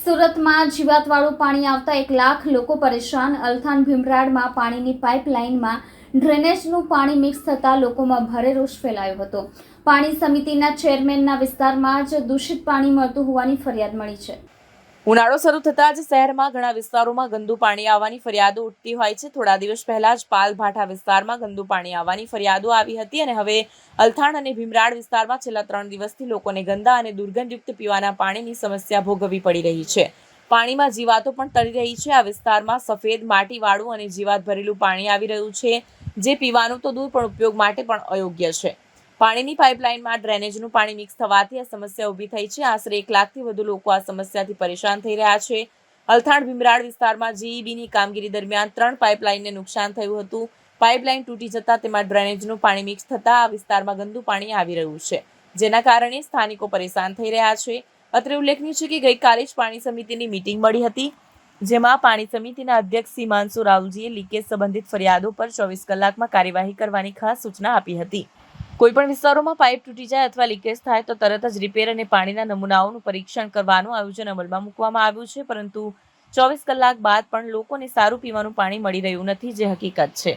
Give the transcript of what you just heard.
સુરતમાં જીવાતવાળું પાણી આવતા 1 લાખ લોકો પરેશાન। અલથાણ ભીમરાડમાં પાણીની પાઇપલાઇનમાં ડ્રેનેજનું પાણી મિક્સ થતાં લોકોમાં ભારે રોષ ફેલાયો હતો। પાણી સમિતિના ચેરમેનના વિસ્તારમાં જ દૂષિત પાણી મળતું હોવાની ફરિયાદ મળી છે। ઉનાળો શરૂ થતાં જ શહેરમાં ઘણા વિસ્તારોમાં ગંદુ પાણી આવવાની ફરિયાદો ઉઠતી હોય છે। થોડા દિવસ પહેલા જ પાલભાઠા વિસ્તારમાં ગંદુ પાણી આવવાની ફરિયાદો આવી હતી અને હવે અલથાણ અને ભીમરાડ વિસ્તારમાં છેલ્લા 3 દિવસથી લોકોને ગંદા અને દુર્ગંધયુક્ત પીવાના પાણીની સમસ્યા ભોગવવી પડી રહી છે। પાણીમાં જીવાતો પણ તરી રહી છે। આ વિસ્તારમાં સફેદ માટીવાળું અને જીવાત ભરેલું પાણી આવી રહ્યું છે, જે પીવાનું તો દૂર પણ ઉપયોગ માટે પણ અયોગ્ય છે। પાણીની પાઇપલાઇનમાં ડ્રેનેજનું પાણી મિક્સ થવાથી આ સમસ્યા ઊભી થઈ છે। આશરે 1 લાખથી વધુ લોકો આ સમસ્યાથી પરેશાન થઈ રહ્યા છે। અલથાણ ભીમરાડ વિસ્તારમાં જીઈબીની કામગીરી દરમિયાન 3 પાઇપલાઇનને નુકસાન થયું હતું। પાઇપલાઇન તૂટી જતાં તેમાં ડ્રેનેજનું પાણી મિક્સ થતાં આ વિસ્તારમાં ગંદુ પાણી આવી રહ્યું છે, જેના કારણે સ્થાનિકો પરેશાન થઈ રહ્યા છે। અત્રે ઉલ્લેખનીય છે કે ગઈકાલે જ પાણી સમિતિની મીટિંગ મળી હતી, જેમાં પાણી સમિતિના અધ્યક્ષ હિમાંશુ રાવલજીએ લીકેજ સંબંધિત ફરિયાદો પર 24 કલાકમાં કાર્યવાહી કરવાની ખાસ સૂચના આપી હતી। કોઈપણ વિસ્તારોમાં પાઇપ તૂટી જાય અથવા લીકેજ થાય તો તરત જ રિપેર અને પાણીના નમૂનાઓનું પરીક્ષણ કરવાનું આયોજન અમલમાં મૂકવામાં આવ્યું છે, પરંતુ 24 કલાક બાદ પણ લોકોને સારું પીવાનું પાણી મળી રહ્યું નથી, જે હકીકત છે।